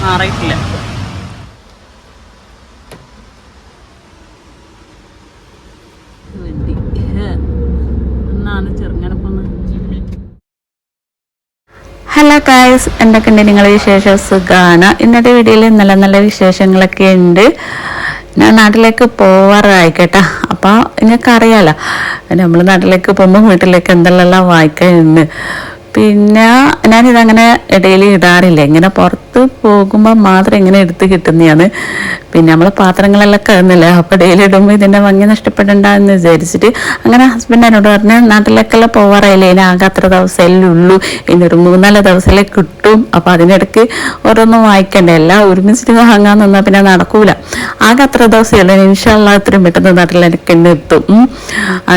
മാറിയിട്ടില്ല. എന്നാണ് ചെറുങ്ങനപ്പൊന്ന്. Hello guys, എന്തൊക്കെയുണ്ട് നിങ്ങളുടെ വിശേഷം? സുഖമാണ്. ഇന്നത്തെ വീഡിയോയിൽ നല്ല നല്ല വിശേഷങ്ങളൊക്കെ ഉണ്ട്. ഞാൻ നാട്ടിലേക്ക് പോവാറായി കേട്ടോ. അപ്പോൾ നിങ്ങൾക്ക് അറിയാലോ, നമ്മൾ നാട്ടിലേക്ക് പോകുമ്പോൾ വീട്ടിലേക്ക് എന്തെല്ലാം വായിക്കാനുണ്ട്. പിന്നെ ഞാനിതങ്ങനെ ഇടയിൽ ഇടാറില്ല, ഇങ്ങനെ പുറത്ത് പോകുമ്പോൾ മാത്രം ഇങ്ങനെ എടുത്ത് കിട്ടുന്നതാണ്. പിന്നെ നമ്മൾ പാത്രങ്ങളെല്ലാം കഴുന്നില്ല, അപ്പോൾ ഡെയിലി ഇടുമ്പോൾ ഇതിൻ്റെ ഭംഗി നഷ്ടപ്പെടണ്ടെന്ന് വിചാരിച്ചിട്ട് അങ്ങനെ ഹസ്ബൻഡ് എന്നോട് പറഞ്ഞ് നാട്ടിലേക്കെല്ലാം പോവാറായില്ലേ, ഇനി ആകെ അത്ര ദിവസമല്ലേ ഉള്ളൂ, ഇനി ഒരു 3-4 ദിവസമല്ലേ കിട്ടും. അപ്പോൾ അതിനിടയ്ക്ക് ഓരോന്നും വായിക്കണ്ടേ, എല്ലാം ഒരുമിച്ചിട്ട് വാങ്ങാൻ നിന്നാൽ പിന്നെ നടക്കൂല. ആകെ അത്ര ദിവസമല്ലേ, ഇൻഷാല്ലാ എത്രയും പെട്ടെന്ന് നാട്ടിലേക്ക് തന്നെ എത്തും.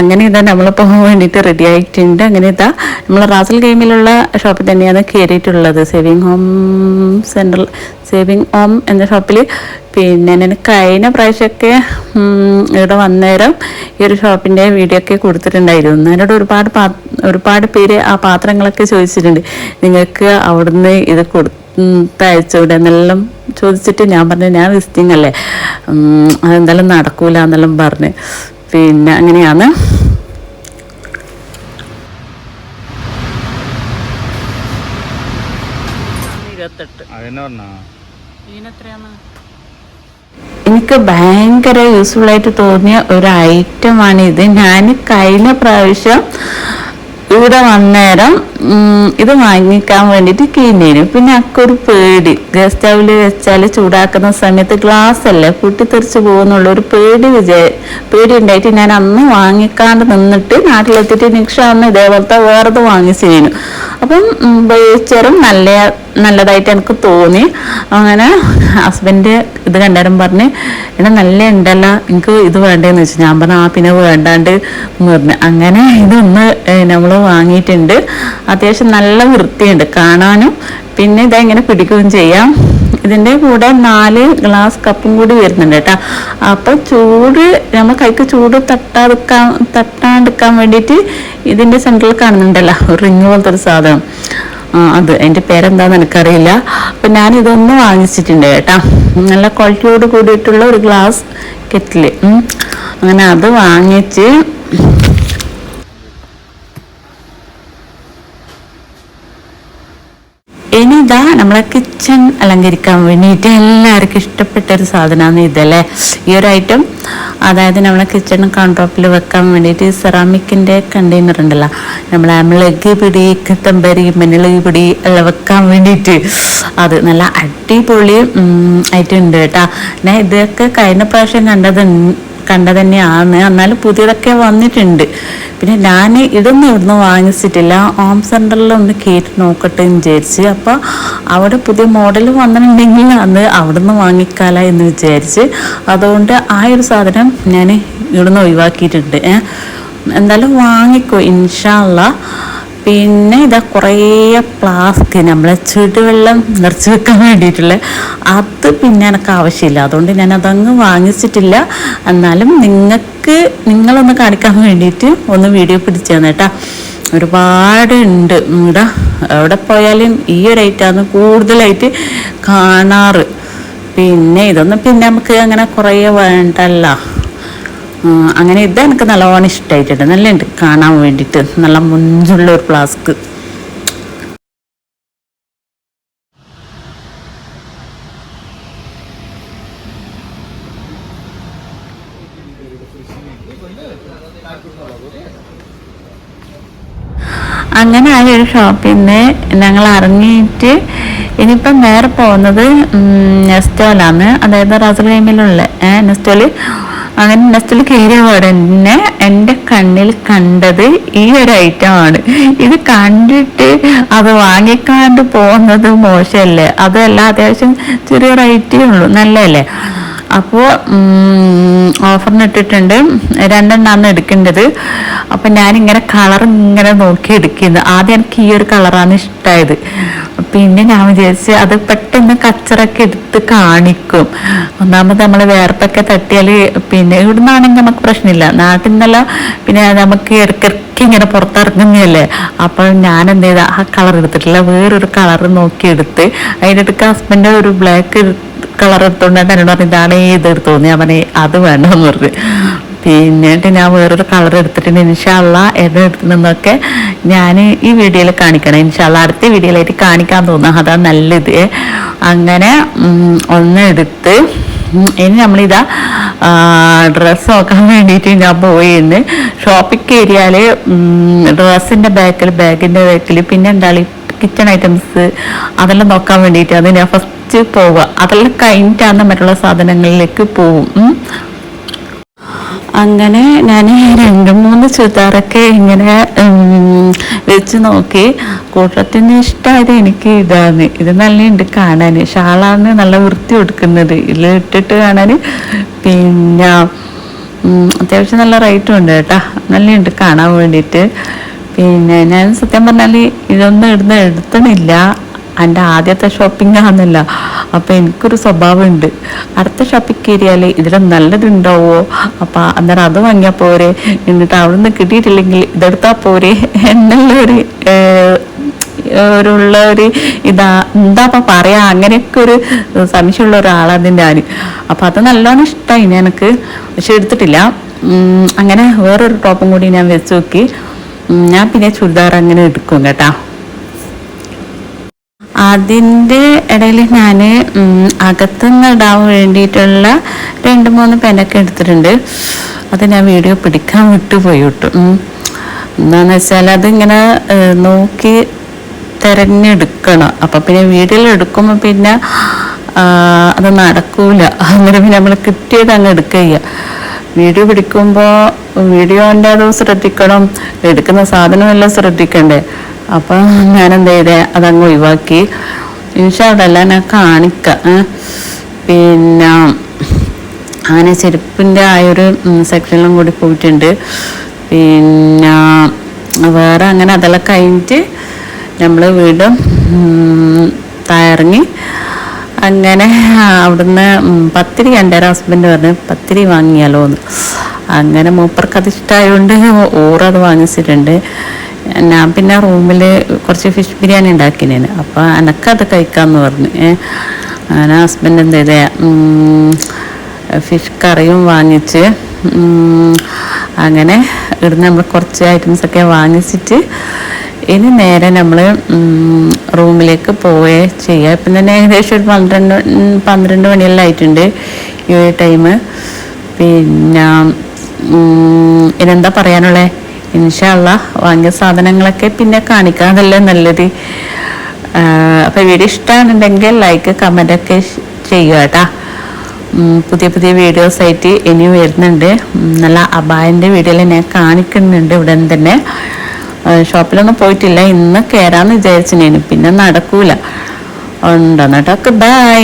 അങ്ങനെ ഇതാ നമ്മൾ പോകാൻ വേണ്ടിയിട്ട് റെഡി ആയിട്ടുണ്ട്. അങ്ങനെ ഇതാ നമ്മൾ റാസൽ ഗെയിമിലുള്ള ഷോപ്പിൽ തന്നെയാണ് കയറിയിട്ടുള്ളത്, സേവിങ് ഹോം എന്ന ഷോപ്പിൽ. പിന്നെ ഞാൻ കഴിഞ്ഞ പ്രാവശ്യമൊക്കെ ഇവിടെ വന്നേരം ഈ ഒരു ഷോപ്പിൻ്റെ വീഡിയോ ഒക്കെ കൊടുത്തിട്ടുണ്ടായിരുന്നു. എന്നോട് ഒരുപാട് പേര് ആ പാത്രങ്ങളൊക്കെ ചോദിച്ചിട്ടുണ്ട്, നിങ്ങൾക്ക് അവിടുന്ന് ഇത് കൊടുത്തയച്ചൂടെ എന്നെല്ലാം ചോദിച്ചിട്ട് ഞാൻ പറഞ്ഞു ഞാൻ വിസിറ്റിംഗ് അല്ലേ, അതെന്തായാലും നടക്കൂല എന്നെല്ലാം പറഞ്ഞ്. പിന്നെ അങ്ങനെയാണ്. എനിക്ക് ഭയങ്കര യൂസ്ഫുൾ ആയിട്ട് തോന്നിയ ഒരു ഐറ്റമാണ് ഇത്. ഞാൻ കഴിഞ്ഞ പ്രാവശ്യം ഇവിടെ വന്നേരം ഇത് വാങ്ങിക്കാൻ വേണ്ടിയിട്ട് കീഞ്ഞേനു. പിന്നെ അക്കൊരു പേടി, ഗ്യാസ് സ്റ്റൗവിൽ വെച്ചാൽ ചൂടാക്കുന്ന സമയത്ത് ഗ്ലാസ് അല്ലേ പൊട്ടിത്തെറിച്ച് പോകുന്നുള്ള ഒരു പേടി ഉണ്ടായിട്ട് ഞാൻ അന്ന് വാങ്ങിക്കാണ്ട് നിന്നിട്ട് നാട്ടിലെത്തിയിട്ട് നിക്ഷ അന്ന് ഇതേപോലത്തെ വേറത് വാങ്ങിച്ചേനു. അപ്പം ഉപയോഗിച്ചാലും നല്ലതായിട്ട് എനിക്ക് തോന്നി. അങ്ങനെ ഹസ്ബൻഡ് ഇത് കണ്ടാലും പറഞ്ഞ് എന്നെ നല്ല ഉണ്ടല്ലോ, എനിക്ക് ഇത് വേണ്ടതെന്ന് വെച്ചു. ഞാൻ പറഞ്ഞു പിന്നെ വേണ്ടാണ്ട് പറഞ്ഞു. അങ്ങനെ ഇതൊന്ന് നമ്മൾ വാങ്ങിയിട്ടുണ്ട്. അത്യാവശ്യം നല്ല വൃത്തിയുണ്ട് കാണാനും, പിന്നെ ഇതെങ്ങനെ പിടിക്കുകയും ചെയ്യാം. ഇതിൻ്റെ കൂടെ 4 ഗ്ലാസ് കപ്പും കൂടി വരുന്നുണ്ട് കേട്ടോ. അപ്പം ചൂട് നമ്മൾ കൈക്ക് ചൂട് തട്ടാണ്ടിരിക്കാൻ വേണ്ടിയിട്ട് ഇതിൻ്റെ സെൻറ്ററിൽ കാണുന്നുണ്ടല്ലോ ഒരു റിങ് പോലത്തെ ഒരു സാധനം, അത് അതിൻ്റെ പേരെന്താണെന്ന് എനിക്കറിയില്ല. അപ്പം ഞാനിതൊന്ന് വാങ്ങിച്ചിട്ടുണ്ട് കേട്ടോ, നല്ല ക്വാളിറ്റിയോട് കൂടിയിട്ടുള്ള ഒരു ഗ്ലാസ് കെറ്റിൽ. അങ്ങനെ അത് വാങ്ങിച്ച് ഇനി ഇതാ നമ്മളെ കിച്ചൺ അലങ്കരിക്കാൻ വേണ്ടിയിട്ട് എല്ലാവർക്കും ഇഷ്ടപ്പെട്ട ഒരു സാധനമാണ് ഇതല്ലേ, ഈ ഒരു ഐറ്റം. അതായത് നമ്മളെ കിച്ചൺ കൗണ്ടർ ടോപ്പിൽ വെക്കാൻ വേണ്ടിയിട്ട് സെറാമിക്കിൻ്റെ കണ്ടെയ്നർ ഉണ്ടല്ലോ, നമ്മളെ മുളക് പൊടി, കൊത്തമ്പരി, മഞ്ഞള് പൊടി എല്ലാം വെക്കാൻ വേണ്ടിയിട്ട്. അത് നല്ല അടിപൊളി ആയിട്ടുണ്ട് കേട്ടോ. ഞാൻ ഇതൊക്കെ കഴിഞ്ഞ പ്രാവശ്യം കണ്ട തന്നെയാണ്, എന്നാലും പുതിയതൊക്കെ വന്നിട്ടുണ്ട്. പിന്നെ ഞാൻ ഇതൊന്നും ഇവിടുന്ന് വാങ്ങിച്ചിട്ടില്ല, ഹോം സെൻറ്ററിൽ ഒന്ന് കയറ്റി നോക്കട്ടെ എന്ന് വിചാരിച്ച്. അപ്പോൾ അവിടെ പുതിയ മോഡൽ വന്നിട്ടുണ്ടെങ്കിൽ അന്ന് അവിടുന്ന് വാങ്ങിക്കാല എന്ന് വിചാരിച്ച്. അതുകൊണ്ട് ആ ഒരു സാധനം ഞാൻ ഇവിടുന്ന് ഒഴിവാക്കിയിട്ടുണ്ട്. എന്തായാലും വാങ്ങിക്കോ ഇൻഷാ അല്ലാ. പിന്നെ ഇതാ കുറേ ഫ്ലാസ്ക് നമ്മളെ ചുടുവെള്ളം നിറച്ച് വെക്കാൻ വേണ്ടിയിട്ടുള്ള അത് പിന്നെ എനിക്ക് ആവശ്യമില്ല, അതുകൊണ്ട് ഞാൻ അതങ്ങ് വാങ്ങിച്ചിട്ടില്ല. എന്നാലും നിങ്ങളൊന്ന് കാണിക്കാൻ വേണ്ടിയിട്ട് ഒന്ന് വീഡിയോ പിടിച്ചു തന്നേട്ടാ. ഒരുപാട് ഉണ്ട് ഇവിടെ, എവിടെ പോയാലും ഈ ഒരു ഐറ്റമാണ് കൂടുതലായിട്ട് കാണാറ്. പിന്നെ ഇതൊന്നും പിന്നെ നമുക്ക് അങ്ങനെ കുറേ വേണ്ടല്ലോ. അങ്ങനെ ഇത് എനിക്ക് നല്ലോണം ഇഷ്ടമായിട്ടുണ്ട്, നല്ലുണ്ട് കാണാൻ വേണ്ടിയിട്ട്, നല്ല മുഞ്ചുള്ള ഒരു ഫ്ലാസ്ക്. അങ്ങനെ ആ ഒരു ഷോപ്പിൽ നിന്ന് ഞങ്ങൾ ഇറങ്ങിയിട്ട് ഇനിയിപ്പം നേരെ പോകുന്നത് നെസ്റ്റോലാണ്, അതായത് റാസൽ ഗെയിമിലുള്ള നെസ്റ്റോല്. അങ്ങനെ നെസ്റ്റിൽ കയറിയ ഉടനെ എൻ്റെ കണ്ണിൽ കണ്ടത് ഈ ഒരു ഐറ്റമാണ്. ഇത് കണ്ടിട്ട് അത് വാങ്ങിക്കാണ്ട് പോകുന്നത് മോശമല്ലേ, അതല്ല അത്യാവശ്യം ചെറിയ റേറ്റേ ഉള്ളൂ, നല്ലതല്ലേ. അപ്പോൾ ഓഫറിന് ഇട്ടിട്ടുണ്ട്, 2 എണ്ണമാണ് എടുക്കേണ്ടത്. അപ്പം ഞാനിങ്ങനെ കളർ ഇങ്ങനെ നോക്കി എടുക്കുന്നു. ആദ്യം എനിക്ക് ഈ ഒരു കളറാണ് ഇഷ്ടമായത്. പിന്നെ ഞാൻ വിചാരിച്ച് അത് പെട്ടെന്ന് കച്ചറൊക്കെ എടുത്ത് കാണിക്കും. ഒന്നാമത് നമ്മൾ വേർപ്പൊക്കെ തട്ടിയാൽ പിന്നെ ഇവിടുന്നാണെങ്കിൽ നമുക്ക് പ്രശ്നമില്ല, നാട്ടിൽ നിന്നല്ല പിന്നെ നമുക്ക് ഇടയ്ക്കിടയ്ക്ക് ഇങ്ങനെ പുറത്തിറങ്ങുന്നതല്ലേ. അപ്പോൾ ഞാൻ എന്ത് ചെയ്താൽ ആ കളർ എടുത്തിട്ടില്ല, വേറൊരു കളർ നോക്കിയെടുത്ത് അതിൻ്റെ അടുക്ക് ഹസ്ബൻഡ് ഒരു ബ്ലാക്ക് കളർ എടുത്തോണ്ട് എന്നോട് പറഞ്ഞു ഇതാണ് ഇത് എടുത്തോന്ന്. ഞാൻ പറഞ്ഞു അത് വേണ്ടെന്ന് പറഞ്ഞു. പിന്നീട്ട് ഞാൻ വേറൊരു കളർ എടുത്തിട്ടുണ്ട്. ഇൻഷാ അള്ളാ എവിടെ എടുത്തു നിന്നൊക്കെ ഞാൻ ഈ വീഡിയോയിൽ കാണിക്കണം. ഇൻഷാ അള്ളാ അടുത്ത വീഡിയോയിലായിട്ട് കാണിക്കാൻ തോന്നുന്നു, അതാ നല്ലത്. അങ്ങനെ ഒന്ന് എടുത്ത് ഇനി നമ്മളിതാ ഡ്രസ്സ് നോക്കാൻ വേണ്ടിയിട്ട് ഞാൻ പോയിന്ന് ഷോപ്പിംഗ് ഏരിയയിൽ ഡ്രസ്സിൻ്റെ ബാഗിൻ്റെ ബാക്കിൽ പിന്നെ ഉണ്ടാളി കിച്ചൺ ഐറ്റംസ് അതെല്ലാം നോക്കാൻ വേണ്ടിയിട്ടാണ് ഞാൻ ഫസ്റ്റ് പോവുക. അതെല്ലാം കഴിഞ്ഞിട്ടാണ് മറ്റുള്ള സാധനങ്ങളിലേക്ക് പോവും. അങ്ങനെ ഞാൻ 2-3 ചുരിദാറൊക്കെ ഇങ്ങനെ വെച്ച് നോക്കി. കൂട്ടത്തിന് ഇഷ്ടമായത് എനിക്ക് ഇതാണ്. ഇത് നല്ലുണ്ട് കാണാൻ, ഷാളാണ് നല്ല വൃത്തി കൊടുക്കുന്നത്, ഇതിൽ ഇട്ടിട്ട് കാണാൻ. പിന്നെ അത്യാവശ്യം നല്ല റേറ്റും ഉണ്ട് കേട്ടോ, നല്ലുണ്ട് കാണാൻ വേണ്ടിയിട്ട്. പിന്നെ ഞാൻ സത്യം പറഞ്ഞാൽ ഇതൊന്നും എടുത്തണില്ല, എൻ്റെ ആദ്യത്തെ ഷോപ്പിംഗ് ആണെന്നല്ല. അപ്പോൾ എനിക്കൊരു സ്വഭാവമുണ്ട്, അടുത്ത ഷോപ്പിംഗ് ഏരിയയിൽ ഇതിൽ നല്ലതുണ്ടാവോ, അപ്പം അന്നേരം അത് വാങ്ങിയാൽ പോരെ, എന്നിട്ട് അവിടെ നിന്ന് കിട്ടിയിട്ടില്ലെങ്കിൽ ഇതെടുത്താൽ പോരെ എന്നുള്ളൊരു ഒരു എന്താ പറയാ, അങ്ങനെയൊക്കെ ഒരു സംശയമുള്ള ഒരാളാണ് ഞാൻ. അപ്പം അത് നല്ലോണം ഇഷ്ടമായി എനിക്ക്, പക്ഷെ എടുത്തിട്ടില്ല. അങ്ങനെ വേറൊരു ടോപ്പും കൂടി ഞാൻ വെച്ച് നോക്കി. ഞാൻ പിന്നെ ചുരിദാർ അങ്ങനെ എടുക്കും കേട്ടോ. അതിൻ്റെ ഇടയിൽ ഞാൻ അകത്തുനിന്ന് ഇടാൻ വേണ്ടിയിട്ടുള്ള 2-3 പെനൊക്കെ എടുത്തിട്ടുണ്ട്. അത് ഞാൻ വീഡിയോ പിടിക്കാൻ വിട്ടുപോയി കിട്ടും. എന്താണെന്ന് വെച്ചാൽ അതിങ്ങനെ നോക്കി തിരഞ്ഞെടുക്കണം. അപ്പം പിന്നെ വീഡിയോയിൽ എടുക്കുമ്പോൾ പിന്നെ അത് നടക്കൂല. അങ്ങനെ പിന്നെ നമ്മൾ കിട്ടിയത് അങ്ങ് എടുക്കുക. വീഡിയോ പിടിക്കുമ്പോൾ വീഡിയോൻ്റെ അത് ശ്രദ്ധിക്കണം, എടുക്കുന്ന സാധനമെല്ലാം ശ്രദ്ധിക്കണ്ടേ. അപ്പം ഞാൻ എന്ത് ചെയ്തേ അതങ്ങ് ഒഴിവാക്കി. ഇൻഷാ അല്ലാ ഞാൻ കാണിക്കാം. പിന്നെ അങ്ങനെ ചെരുപ്പിൻ്റെ ആ ഒരു സെക്ഷനിലും കൂടി പോയിട്ടുണ്ട്. പിന്നെ വേറെ അങ്ങനെ അതെല്ലാം കഴിഞ്ഞിട്ട് നമ്മൾ വീണ്ടും തയ്യാറങ്ങി. അങ്ങനെ അവിടുന്ന് പത്തിരി എൻ്റെ ഹസ്ബൻഡ് പറഞ്ഞ് പത്തിരി വാങ്ങിയാലോ എന്ന്. അങ്ങനെ മൂപ്പർക്ക് അത് ഇഷ്ടമായതുകൊണ്ട് ഓറത് വാങ്ങിച്ചിട്ടുണ്ട്. ഞാൻ പിന്നെ റൂമിൽ കുറച്ച് ഫിഷ് ബിരിയാണി ഉണ്ടാക്കിനേന്, അപ്പോൾ എനക്കത് കഴിക്കാമെന്ന് പറഞ്ഞ്. അങ്ങനെ ഹസ്ബൻഡ് എന്ത് ചെയ്തേ ഫിഷ് കറിയും വാങ്ങിച്ച്. അങ്ങനെ ഇവിടുന്ന് നമ്മൾ കുറച്ച് ഐറ്റംസൊക്കെ വാങ്ങിച്ചിട്ട് ഇനി നേരെ നമ്മൾ റൂമിലേക്ക് പോവേ ചെയ്യുക. ഇപ്പം തന്നെ ഏകദേശം ഒരു 12 മണിയെല്ലാം ആയിട്ടുണ്ട് ഈ ടൈം. പിന്നെ ഇതെന്താ പറയാനുള്ളത്, ഇൻഷാ അല്ലാ വാങ്ങിയ സാധനങ്ങളൊക്കെ പിന്നെ കാണിക്കാം, അതല്ലേ നല്ലത്. അപ്പോൾ വീഡിയോ ഇഷ്ടമാണെന്നുണ്ടെങ്കിൽ ലൈക്ക് കമൻ്റൊക്കെ ചെയ്യുക കേട്ടോ. പുതിയ പുതിയ വീഡിയോസ് ആയിട്ട് ഇനി വരുന്നുണ്ട്. നല്ല അബായൻ്റെ വീഡിയോയിൽ ഞാൻ കാണിക്കുന്നുണ്ട്. ഇവിടെ തന്നെ ഷോപ്പിലൊന്നും പോയിട്ടില്ല, ഇന്ന് കയറാമെന്ന് വിചാരിച്ചു. ഞാൻ പിന്നെ നടക്കൂല. ഉണ്ടോ കേട്ടോ. Okay, by.